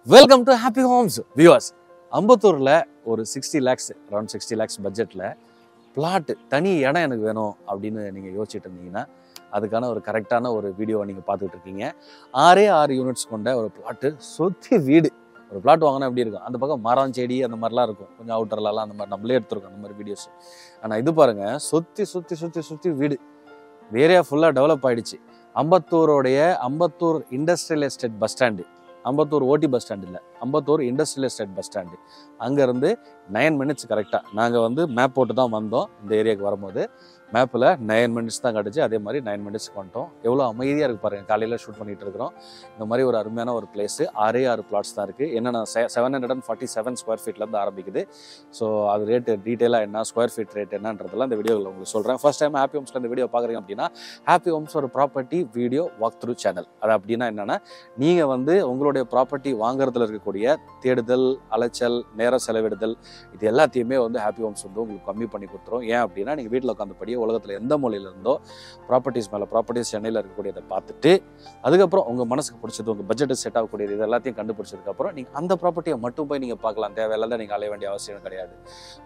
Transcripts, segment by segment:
Welcome to Happy Homes viewers. அம்பத்தூரில் ஒரு 60 lakhs around 60 lakhs பட்ஜெட்டில் பிளாட் தனி இடம் எனக்கு வேணும் அப்படின்னு நீங்கள் யோசிச்சுட்டு இருந்தீங்கன்னா அதுக்கான ஒரு கரெக்டான ஒரு வீடியோவை நீங்கள் பார்த்துட்டு இருக்கீங்க. 6 யூனிட்ஸ் கொண்ட ஒரு பிளாட்டு, சொத்தி வீடு. ஒரு பிளாட் வாங்கினா எப்படி இருக்கும், அந்த பக்கம் மரம் செடி அந்த மாதிரிலாம் இருக்கும், கொஞ்சம் அவுட்டர்லாம் அந்த மாதிரி நம்மளே எடுத்துருக்கோம் அந்த மாதிரி வீடியோஸ். ஆனால் இது பாருங்கள், சுற்றி சுற்றி சுற்றி சுற்றி வீடு. ஏரியா ஃபுல்லாக டெவலப் ஆகிடுச்சு. Ambattur industrial estate bus stand, Ambattur ஓடி பஸ் ஸ்டாண்ட் இல்லை, Ambattur industrial estate bus stand. அங்கேருந்து 9 minutes கரெக்டாக நாங்கள் மேப் போட்டு தான் வந்தோம். இந்த ஏரியாவுக்கு வரும்போது மேப்பில் 9 minutes தான் கிடச்சி. அதே மாதிரி 9 minutes வந்துட்டோம். எவ்வளோ அமைதியாக இருக்குது பாருங்கள். காலையில் ஷூட் பண்ணிகிட்டு இருக்கிறோம். இந்த மாதிரி ஒரு அருமையான ஒரு பிளேஸு. 6 plots தான் இருக்குது. என்னென்னா 747 square feetலேருந்து ஆரம்பிக்குது. ஸோ அது ரேட்டு டீட்டெயிலாக என்ன, ஸ்கொயர் ஃபீட் ரேட் என்னன்றதெல்லாம் இந்த வீடியோவில் உங்களுக்கு சொல்கிறேன். ஃபர்ஸ்ட் டைம் ஹாப்பி ஹோம்ஸில் இந்த வீடியோ பார்க்குறீங்க அப்படின்னா, ஹாப்பி ஹோம்ஸ் ஒரு property video walk through channel. அது அப்படின்னா என்னென்னா, நீங்கள் உங்களுடைய ப்ராப்பர்ட்டி வாங்குறதுல இருக்கக்கூடிய தேடுதல், அலைச்சல், நேரம் செலவிடுதல், இது எல்லாத்தையுமே ஹாப்பி ஹோம்ஸ் உங்களுக்கு கம்மி பண்ணி கொடுத்துரும். ஏன் அப்படின்னா, நீங்கள் வீட்டில் உட்காந்தபடியே உலகத்தில் எந்த மொழியில இருந்தோ ப்ராப்பர்ட்டிஸ் மேலே, ப்ராப்பர்ட்டிஸ் சென்னையில் இருக்கக்கூடியதை பார்த்துட்டு, அதுக்கப்புறம் உங்கள் மனசுக்கு பிடிச்சது, உங்கள் பட்ஜெட்டு செட் ஆகக்கூடியது, இது எல்லாத்தையும் கண்டுபிடிச்சதுக்கப்புறம் நீங்கள் அந்த ப்ராப்பர்ட்டியை மட்டும் போய் நீங்கள் பார்க்கலாம். தேவையில்லாத நீங்கள் அலைய வேண்டிய அவசியம் கிடையாது.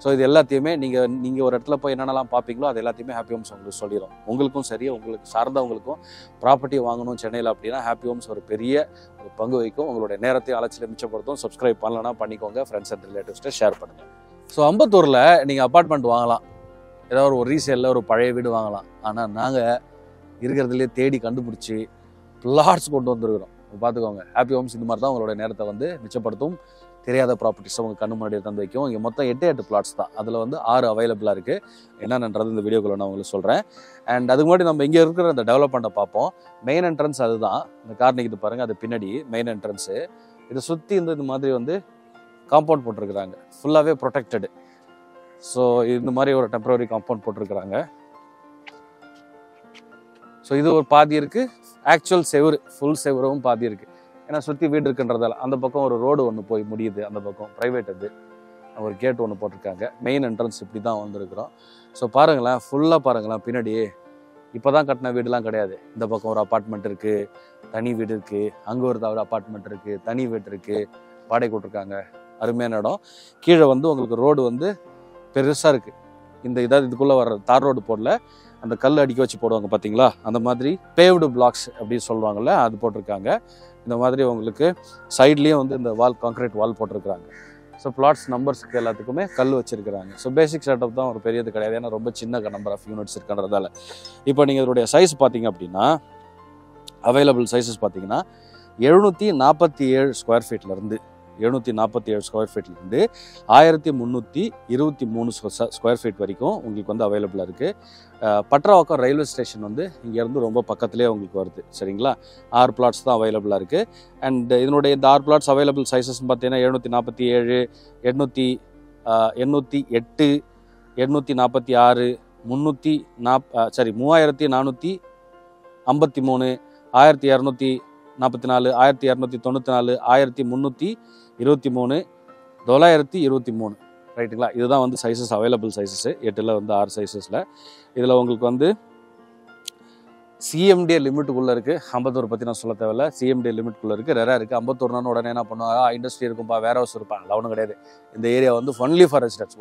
ஸோ இது எல்லாத்தையுமே நீங்கள் ஒரு இடத்துல போய் என்னென்னலாம் பார்ப்பீங்களோ அது எல்லாத்தையுமே ஹாப்பி ஹோம்ஸ் உங்களுக்கு சொல்லிடும். உங்களுக்கும் சரி, உங்களுக்கு சார்ந்தவங்களுக்கும் ப்ராப்பர்ட்டி வாங்கணும் சென்னையில் அப்படின்னா ஹாப்பி ஹோம்ஸ் ஒரு பெரிய ஒரு பங்கு வைக்கும். உங்களுடைய நேரத்தையும் அலைச்சலை மிச்சப்படுத்தும். சப்ஸ்கிரைப் பண்ணலன்னா பண்ணிக்கோங்க. ஃப்ரெண்ட்ஸ் அண்ட் ரிலேட்டிவ்ஸ்ட்டு ஷேர் பண்ணுங்கள். ஸோ அம்பத்தூரில் நீங்கள் அப்பார்ட்மெண்ட் வாங்கலாம், ஏதாவது ஒரு ரீசேலில் ஒரு பழைய வீடு வாங்கலாம். ஆனால் நாங்கள் இருக்கிறதுலே தேடி கண்டுபிடிச்சி பிளாட்ஸ் கொண்டு வந்துருக்கிறோம். பார்த்துக்கோங்க, ஹாப்பி ஹோம்ஸ் இந்த மாதிரி தான் உங்களோட நேரத்தை மிச்சப்படுத்தும். தெரியாத ப்ராப்பர்ட்டிஸ் உங்கள் கண்ணு முன்னாடி தந்து வைக்கும். இங்கே மொத்தம் 8 plots தான். அதில் 6 அவைலபிளாக இருக்குது. என்னென்னன்றது இந்த வீடியோக்குள்ள நான் உங்களுக்கு சொல்கிறேன். அண்ட் அதுக்கு முன்னாடி நம்ம இங்கே இருக்கிற அந்த டெவலப்மெண்ட்டை பார்ப்போம். மெயின் என்ட்ரன்ஸ் அதுதான். இந்த கார் நிற்கிது பாருங்கள், அது பின்னாடி மெயின் என்ட்ரன்ஸு. இதை சுற்றி இந்த மாதிரி காம்பவுண்ட் போட்டிருக்கிறாங்க. ஃபுல்லாகவே ப்ரொடெக்டடு. ஸோ இந்த மாதிரி ஒரு டெம்பரரி காம்பவுண்ட் போட்டிருக்கிறாங்க. ஸோ இது ஒரு பாதி இருக்குது. ஆக்சுவல் செவுரு, ஃபுல் செவரும் பாதி இருக்குது. ஏன்னா சுற்றி வீடு இருக்குன்றதால அந்த பக்கம் ஒரு ரோடு ஒன்று போய் முடியுது. அந்த பக்கம் ப்ரைவேட், அது ஒரு கேட் ஒன்று போட்டிருக்காங்க. மெயின் என்ட்ரன்ஸ் இப்படி தான் வந்திருக்கிறோம். ஸோ பாருங்களேன், ஃபுல்லாக பாருங்களேன். பின்னாடி இப்போ தான் கட்டின வீடுலாம் கிடையாது. இந்த பக்கம் ஒரு அப்பார்ட்மெண்ட் இருக்குது, தனி வீடு இருக்குது. அங்கே ஒரு அப்பார்ட்மெண்ட் இருக்குது, தனி வீடு இருக்குது, வாடகை கொடுத்துருக்காங்க. அருமையான இடம். கீழே உங்களுக்கு ரோடு பெருசாக இருக்குது. இதுக்குள்ளே வர்ற தார் ரோடு போடல, அந்த கல் அடிக்க வச்சு போடுவாங்க பார்த்தீங்களா, அந்த மாதிரி பேவ்டு பிளாக்ஸ் அப்படின்னு சொல்லுவாங்கள்ல, அது போட்டிருக்காங்க. இந்த மாதிரி உங்களுக்கு சைட்லேயும் இந்த வால், கான்க்ரீட் வால் போட்டிருக்கிறாங்க. ஸோ பிளாட்ஸ் நம்பர்ஸுக்கு எல்லாத்துக்குமே கல் வச்சுருக்கிறாங்க. ஸோ பேசிக் செட்டப் தான், ஒரு பெரியது கிடையாது. ஏன்னா ரொம்ப சின்ன நம்பர் ஆஃப் யூனிட்ஸ் இருக்குன்றதால. இப்போ நீங்கள் இதோடைய சைஸ் பார்த்தீங்க அப்படின்னா, அவைலபிள் சைஸஸ் பார்த்தீங்கன்னா 747 ஸ்கொயர் ஃபீட்லேருந்து 1323 ஸ்கொயர் ஃபீட் வரைக்கும் உங்களுக்கு அவைலபிளாக இருக்குது. பட்ராவாக்கம் ரயில்வே ஸ்டேஷன் இங்கேருந்து ரொம்ப பக்கத்துலேயே உங்களுக்கு வருது. சரிங்களா? 6 plots தான் அவைலபிளாக இருக்குது. அண்ட் இதனுடைய இந்த 6 plots அவைலபிள் சைஸஸ்ன்னு பார்த்தீங்கன்னா 747, 808, 846, 3453, 1254, 1294, 1294, 1323, 923, ரைட்டுங்களா? இதுதான் சைஸஸ், அவைலபிள் சைஸஸ். 8ல் 6 சைஸஸில். இதில் உங்களுக்கு சிஎம்டிஏ லிமிட்டுக்குள்ளே இருக்குது. அம்பத்தூர் பற்றி நான் சொல்ல தேவையில்ல. சிஎம்டிஏ லிமிட்டுக்குள்ளே இருக்குது. ரெராக இருக்குது. அம்பத்தூர்னான்னு உடனே என்ன பண்ணுவாங்க, இண்டஸ்ட்ரி இருக்கும்பா, வேர் ஹவுஸ் இருப்பாங்க. அதெல்லாம் ஒன்றும் கிடையாது. இந்த area only for residence,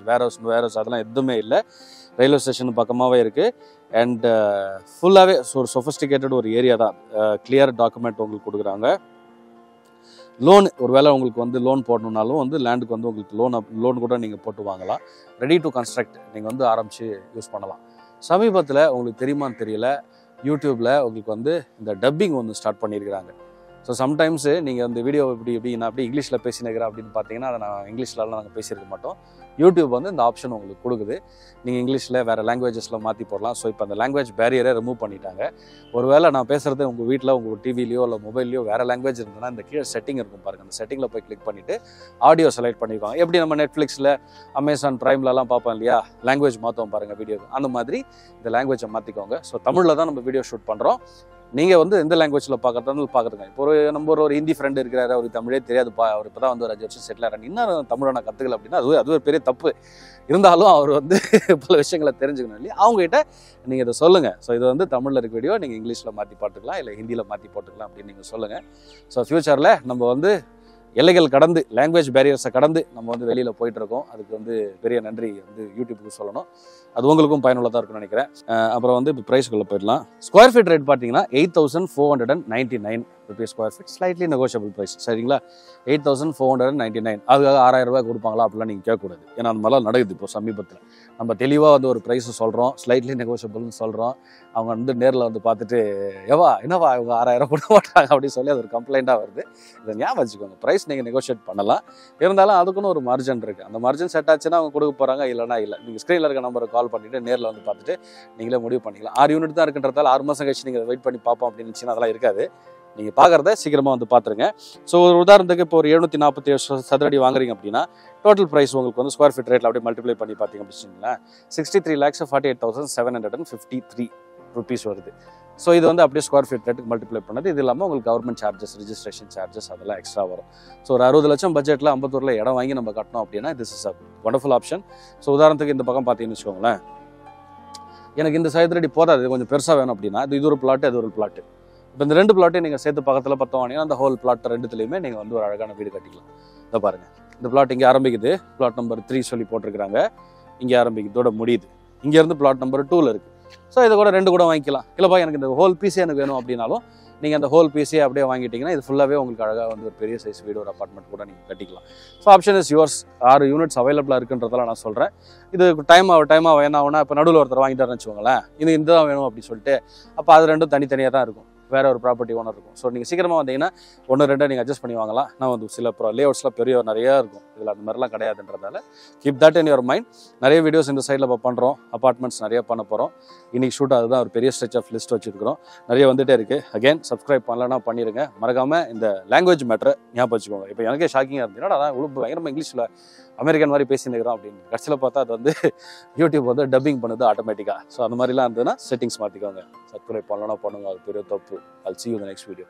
warehouse அதெல்லாம் எதுவுமே இல்லை. ரயில்வே ஸ்டேஷன் பக்கமாகவே இருக்குது. அண்ட் ஃபுல்லாகவே ஒரு சொஃபிஸ்டிகேட்டட் ஒரு ஏரியா தான். கிளியர் டாக்குமெண்ட் உங்களுக்கு கொடுக்குறாங்க. லோன், ஒரு வேளை உங்களுக்கு லோன் போடணுன்னாலும் லேண்டுக்கு உங்களுக்கு லோன் கூட நீங்கள் போட்டு வாங்கலாம். ரெடி டு கன்ஸ்ட்ரக்ட் நீங்கள் ஆரம்பித்து யூஸ் பண்ணலாம். சமீபத்தில் உங்களுக்கு தெரியுமான்னு தெரியல, யூடியூப்பில் உங்களுக்கு இந்த டப்பிங் ஸ்டார்ட் பண்ணியிருக்கிறாங்க. ஸோ சம்டைம்ஸு நீங்கள் இந்த வீடியோ நான் அப்படி இங்கிலீஷில் பேசினுக்கிறேன் அப்படின்னு பார்த்தீங்கன்னா, அதை நான் இங்கிலீஷ்லலாம் நாங்கள் பேசியிருக்க மாட்டோம். யூடியூப் இந்த ஆப்ஷன் உங்களுக்கு கொடுக்குது. நீங்கள் இங்கிலீஷில் வேறு லாங்குவேஜஸில் மாற்றி போடலாம். ஸோ இப்போ அந்த லாங்குவேஜ் பேரியரை ரிமூவ் பண்ணிட்டாங்க. ஒருவேளை நான் பேசுகிறது உங்கள் வீட்டில், உங்கள் டிவிலையோ இல்லை மொபைல்லையோ வேறு லாங்குவேஜ் இருந்ததுன்னா, இந்த கீழே செட்டிங் இருக்கும் பாருங்கள், அந்த செட்டிங்கில் போய் கிளிக் பண்ணிவிட்டு ஆடியோ செலக்ட் பண்ணிக்குவாங்க. எப்படி நம்ம நெட்ஃப்ளிக்ஸில், அமேசான் ப்ரைம்லலாம் பார்ப்போம் இல்லையா, லாங்குவேஜ் மாற்றுவோம் பாருங்கள் வீடியோக்கு, அந்த மாதிரி இந்த லாங்குவேஜை மாற்றிக்கோங்க. ஸோ தமிழில் தான் நம்ம வீடியோ ஷூட் பண்ணுறோம். நீங்கள் எந்த லாங்குவேஜில் பார்க்குறதுங்க. இப்போ ஒரு ஹிந்தி ஃப்ரெண்டு இருக்கிறாரு, அவருக்கு தமிழே தெரியாதுப்பா, அவர் இப்போ தான் ஒரு 5 வருஷம் செட்டில் ஆகிறாரு, இன்னும் தமிழை நான் கற்றுக்கல அப்படின்னா அது ஒரு பெரிய தப்பு. இருந்தாலும் அவர் பல விஷயங்களை தெரிஞ்சுக்கணும் இல்லையா, அவங்ககிட்ட நீங்கள் இதை சொல்லுங்கள். ஸோ இது தமிழில் இருக்க வீடியோ நீங்கள் இங்கிலீஷில் மாற்றி போட்டுக்கலாம், இல்லை ஹிந்தியில் மாற்றி போட்டுக்கலாம் அப்படின்னு நீங்கள் சொல்லுங்கள். ஸோ ஃப்யூச்சரில் நம்ம எல்லைகள் கடந்து லாங்குவேஜ் பேரியர்ஸை கடந்து நம்ம வந்து வெளியில் போயிட்டு இருக்கோம். அதுக்கு வந்து பெரிய நன்றி வந்து யூடியூப்புக்கு சொல்லணும். அது உங்களுக்கும் பயனுள்ளதாக இருக்கும்னு நினைக்கிறேன். அப்புறம் வந்து இப்போ ப்ரைஸ்க்குள்ளே போயிடலாம். ஸ்கொயர் ஃபீட் ரேட் பார்த்தீங்கன்னா 8,499 rupees square feet, slightly negotiable price. சரிங்களா? 8,499. அதுக்காக 6,000 ரூபாய் கொடுப்பாங்களா அப்படிலாம் நீங்கள் கேட்கக்கூடாது. ஏன்னா அந்த மாதிரிலாம் நடக்குது இப்போ சமீபத்தில். நம்ம தெளிவாக வந்து ஒரு ப்ரைஸ் சொல்கிறோம், ஸ்லைட்லி நெகோஷியபிள்னு சொல்கிறோம். அவங்க வந்து நேரில் வந்து பார்த்துட்டு என்னவா இவங்க 6,000 கொடுக்க மாட்டாங்க அப்படின்னு சொல்லி அது ஒரு கம்ப்ளைண்ட்டாக வருது. இதை ஞாபகம் வச்சுக்கோங்க. ப்ரைஸ் நீங்கள் நெகோஷியேட் பண்ணலாம், இருந்தாலும் அதுக்குன்னு ஒரு மார்ஜின் இருக்குது. அந்த மார்ஜின் செட் ஆச்சுன்னா அவங்க கொடுக்க போகிறாங்க, இல்லைனா இல்லை. நீங்கள் ஸ்க்ரீனில் இருக்க நம்பரை கால் பண்ணிவிட்டு நேரில் வந்து பார்த்துட்டு நீங்களே முடிவு பண்ணிக்கலாம். 6 யூனிட் தான் இருக்குன்றதால 6 மாதம் கழிச்சு நீங்கள் வெயிட் பண்ணி பார்ப்போம் அப்படின்னு நினச்சிங்கன்னா அதெல்லாம் இருக்காது. நீங்கள் பார்க்குறத சீக்கிரமாக வந்து பார்த்துருங்க. ஸோ ஒரு உதாரணத்துக்கு இப்போ ஒரு 747 சதுரடி வாங்குறீங்க அப்படின்னா டோட்டல் ப்ரைஸ் உங்களுக்கு வந்து ஸ்கொயர் ஃபீட் ரேட்டில் அப்படியே மல்டிப்ளை பண்ணி பார்த்தீங்க அப்படின்னு 63,48,753 rupees வருது. ஸோ இது வந்து அப்படியே ஸ்கொயர் ஃபீட் ரேட்டுக்கு மல்டிப்ளை பண்ணது. இது இல்லாமல் உங்களுக்கு கவர்மெண்ட் சார்ஜஸ், ரிஜிஸ்ட்ரேஷன் சார்ஜஸ் அதெல்லாம் எக்ஸ்ட்ரா வரும். ஸோ ஒரு 60 லட்சம் பட்ஜெட்டில் அம்பத்தூரில் இடம் வாங்கி நம்ம கட்டணும் அப்படின்னா this is a wonderful option. So உதாரணத்துக்கு இந்த பக்கம் பார்த்தீங்கன்னு வச்சுக்கோங்களேன், எனக்கு இந்த சதுரடி போதாது, கொஞ்சம் பெருசாக வேணும் அப்படின்னா இது ஒரு பிளாட்டு, அது ஒரு பிளாட்டு. இப்போ இந்த 2 பிளாட்டையும் நீங்கள் சேர்த்து பக்கத்தில் பத்தம் வாங்கினா அந்த ஹோல் பிளாட் 2த்துலையுமே நீங்கள் வந்து ஒரு அழகான வீடு கட்டிக்கலாம். இதை பாருங்கள், இந்த பிளாட் இங்கே ஆரம்பிக்குது, பிளாட் நம்பர் 3 சொல்லி போட்டிருக்கிறாங்க, இங்கே ஆரம்பிக்கிறதோட முடியுது. இங்கேருந்து பிளாட் நம்பர் 2ல் இருக்குது. ஸோ இதை கூட 2 கூட வாங்கிக்கலாம். இல்லைப்பா எனக்கு இந்த ஹோல் பீஸே எனக்கு வேணும் அப்படின்னாலும் நீங்கள் அந்த ஹோல் பீஸே அப்படியே வாங்கிட்டீங்கன்னா இது ஃபுல்லாகவே உங்களுக்கு அழகாக வந்து ஒரு பெரிய சைஸ் வீடு, ஒரு அப்பார்ட்மெண்ட் கூட நீங்கள் கட்டிக்கலாம். So option is yours. 6 units அவைலபிளாக இருக்குன்றதெல்லாம் நான் சொல்கிறேன். இது டைமாக என்ன ஆகுனா இப்போ நடுவில் ஒருத்தர் வாங்கிட்டாருன்னு வச்சுக்கோங்களேன், இது இந்த தான் வேணும் அப்படின்னு சொல்லிட்டு, அப்போ அது 2 தனித்தனியாக தான் இருக்கும், வேறு ஒரு ப்ராப்பர்ட்டி ஓனர் இருக்கும். ஸோ நீங்கள் சீக்கிரமாக வந்தீங்கன்னா 1-2 நீங்கள் அட்ஜஸ்ட் பண்ணி வாங்கலாம். நான் வந்து சில லேஅவுட்ஸ்லாம் பெரிய நிறையா இருக்கும், இதில் அந்த மாதிரிலாம் கிடையாதுன்றதால keep that in your mind. நிறைய வீடியோஸ் இந்த சைடில் இப்போ பண்ணுறோம், அப்பார்ட்மெண்ட்ஸ் நிறைய பண்ண போகிறோம். இன்றைக்கி ஷூட் அதுதான் ஒரு பெரிய ஸ்ட்ரெச் ஆஃப் லிஸ்ட் வச்சுருக்கிறோம், நிறைய வந்துகிட்டே இருக்குது. அகேன் சப்ஸ்கிரைப் பண்ணலன்னா பண்ணிடுங்க. மறக்காமல் இந்த லாங்குவேஜ் மேட்டரை ஞாபகம் வச்சுக்கோங்க. இப்போ எனக்கே ஷாக்கிங்காக இருந்ததுன்னா அதான் இவ்வளோ பயங்கரமாக இங்கிலீஷில் அமெரிக்கன் மாதிரி பேசினுக்கிறோம் அப்படின்னு கடைசியில் பார்த்தா அது வந்து யூடியூப் வந்து டப்பிங் பண்ணுது ஆட்டோமேட்டிக்காக. ஸோ அந்த மாதிரிலாம் இருந்ததுன்னா செட்டிங்ஸ் மாற்றிக்கோங்க. சப்ஸ்கிரைப் பண்ணலன்னா பண்ணுங்க, அது பெரிய தப்பு. I'll see you in the next video.